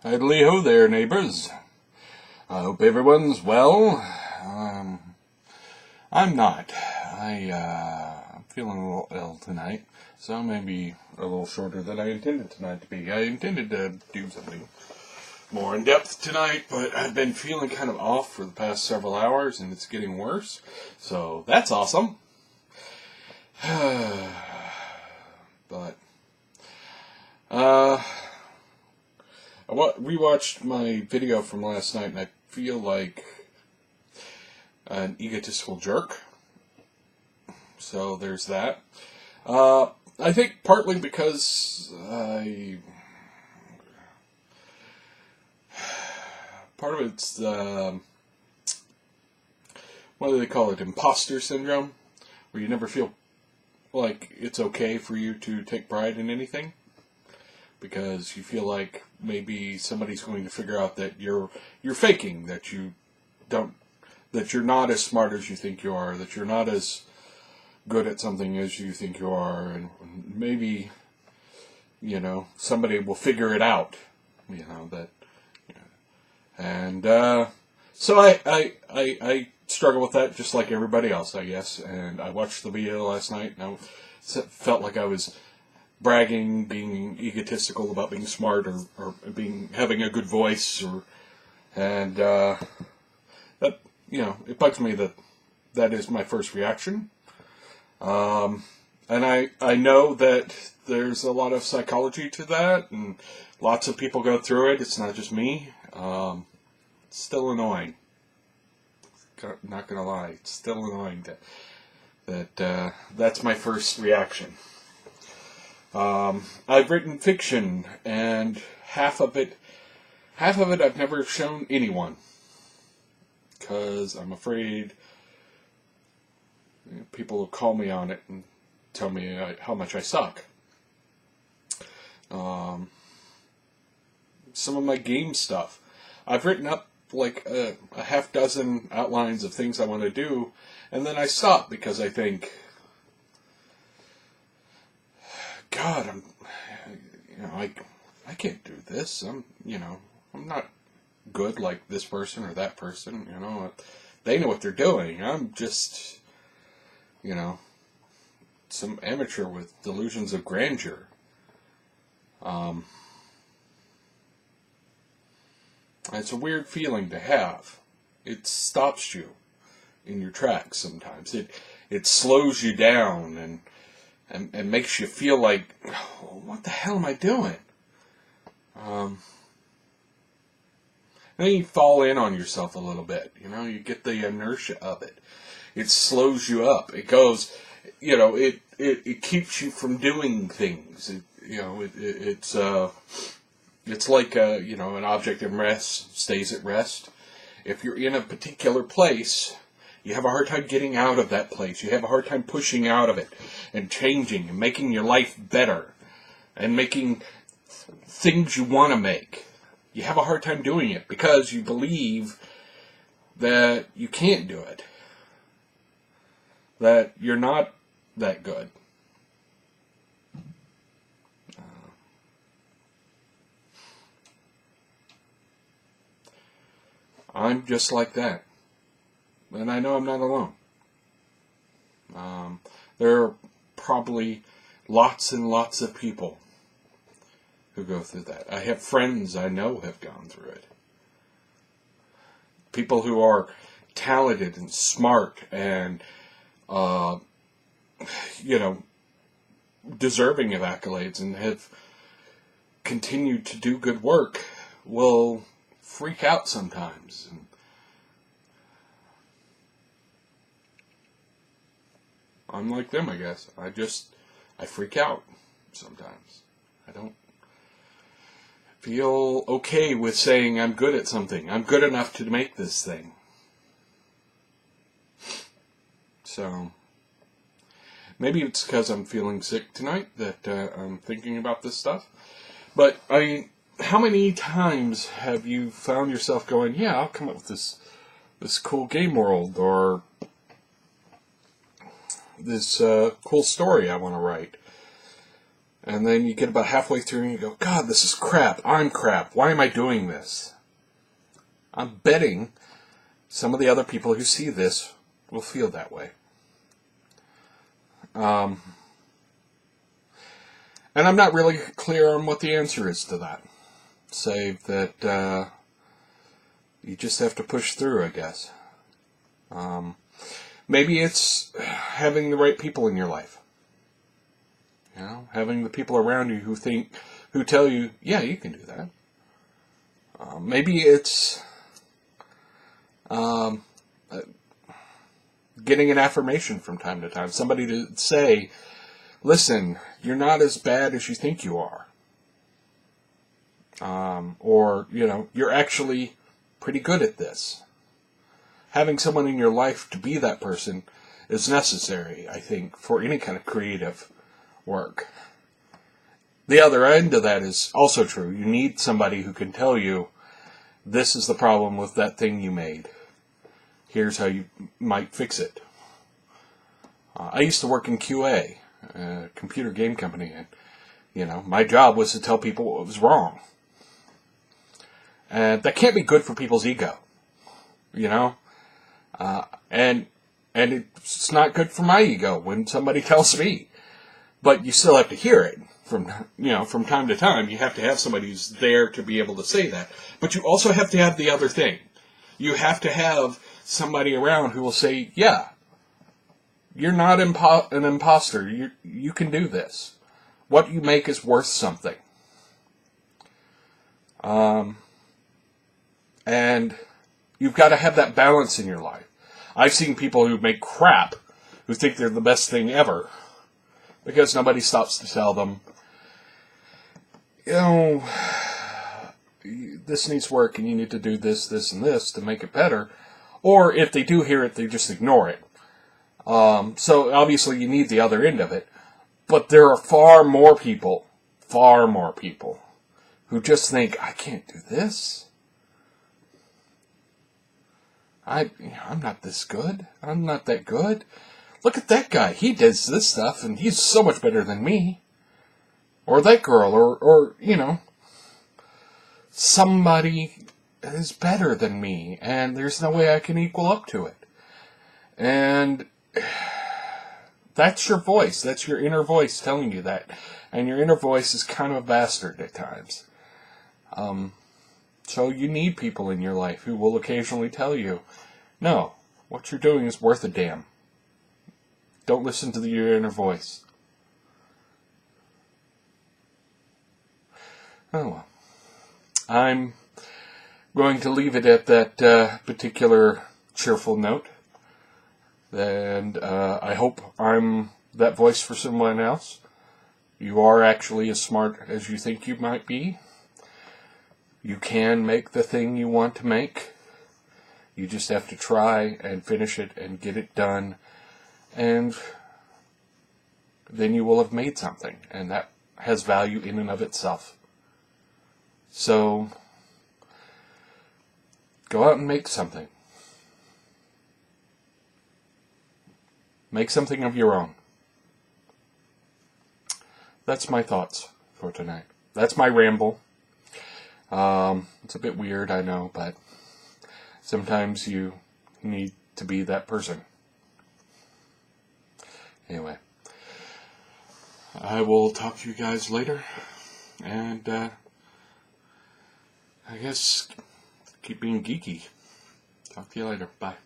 Idly-ho there, neighbors. I hope everyone's well. I'm not. I'm feeling a little ill tonight, so maybe a little shorter than I intended tonight to be. I intended to do something more in depth tonight, but I've been feeling kind of off for the past several hours, and it's getting worse. So that's awesome. But I rewatched my video from last night, and I feel like an egotistical jerk. So there's that. I think partly because part of it's what do they call it? Impostor syndrome, where you never feel like it's okay for you to take pride in anything, because you feel like maybe somebody's going to figure out that you're faking, that you're not as smart as you think you are, that you're not as good at something as you think you are, and maybe, somebody will figure it out, and so I struggle with that just like everybody else, I guess. And I watched the video last night, and I felt like I was bragging, being egotistical about being smart, or having a good voice, and that, it bugs me that is my first reaction. And I know that there's a lot of psychology to that, and lots of people go through it. It's not just me. It's still annoying. Not gonna lie, it's still annoying that that's my first reaction. I've written fiction, and half of it I've never shown anyone, because I'm afraid people will call me on it and tell me how much I suck. Some of my game stuff, I've written up like a half dozen outlines of things I want to do, and then I stop because I think, God, I can't do this. I'm not good like this person or that person. They know what they're doing. I'm just, some amateur with delusions of grandeur. It's a weird feeling to have. It stops you in your tracks sometimes. It slows you down and makes you feel like, what the hell am I doing? And then you fall in on yourself a little bit. You get the inertia of it. It slows you up. It goes, it keeps you from doing things. It's like, an object in rest stays at rest. If you're in a particular place, you have a hard time getting out of that place. You have a hard time pushing out of it and changing and making your life better and making things you want to make. You have a hard time doing it because you believe that you can't do it, that you're not that good. I'm just like that. And I know I'm not alone. There are probably lots and lots of people who go through that. I have friends I know have gone through it. People who are talented and smart and, deserving of accolades and have continued to do good work will freak out sometimes. I'm like them, I guess. I freak out sometimes. I don't feel okay with saying I'm good at something. I'm good enough to make this thing. So, maybe it's because I'm feeling sick tonight that I'm thinking about this stuff. But, how many times have you found yourself going, yeah, I'll come up with this cool game world, or this cool story I want to write, And then you get about halfway through and you go, God, this is crap. I'm crap. Why am I doing this? I'm betting some of the other people who see this will feel that way. And I'm not really clear on what the answer is to that. Save that you just have to push through, I guess. Maybe it's having the right people in your life. You know, having the people around you who tell you, yeah, you can do that. Maybe it's getting an affirmation from time to time. Somebody to say, listen, you're not as bad as you think you are. Or, you know, you're actually pretty good at this. Having someone in your life to be that person is necessary, I think, for any kind of creative work. The other end of that is also true. You need somebody who can tell you, this is the problem with that thing you made. Here's how you might fix it. I used to work in QA, a computer game company, and, you know, my job was to tell people what was wrong. And that can't be good for people's ego, you know? And it's not good for my ego when somebody tells me. But you still have to hear it from time to time. You have to have somebody who's there to be able to say that. But you also have to have the other thing. You have to have somebody around who will say, yeah, you're not an imposter. You can do this. What you make is worth something. And you've got to have that balance in your life. I've seen people who make crap, who think they're the best thing ever, because nobody stops to tell them, you know, this needs work and you need to do this, this, and this to make it better. Or if they do hear it, they just ignore it. So obviously you need the other end of it. But there are far more people who just think, I can't do this. I'm not this good. I'm not that good. Look at that guy. He does this stuff, and he's so much better than me. Or that girl, or you know, somebody is better than me, and there's no way I can equal up to it. And that's your voice. That's your inner voice telling you that. And your inner voice is kind of a bastard at times. So you need people in your life who will occasionally tell you, no, what you're doing is worth a damn. Don't listen to your inner voice. Oh well. I'm going to leave it at that particular cheerful note. And I hope I'm that voice for someone else. You are actually as smart as you think you might be. You can make the thing you want to make. You just have to try and finish it and get it done. And then you will have made something. And that has value in and of itself. So, go out and make something. Make something of your own. That's my thoughts for tonight. That's my ramble. It's a bit weird, I know, but sometimes you need to be that person. Anyway, I will talk to you guys later, and I guess keep being geeky. Talk to you later. Bye.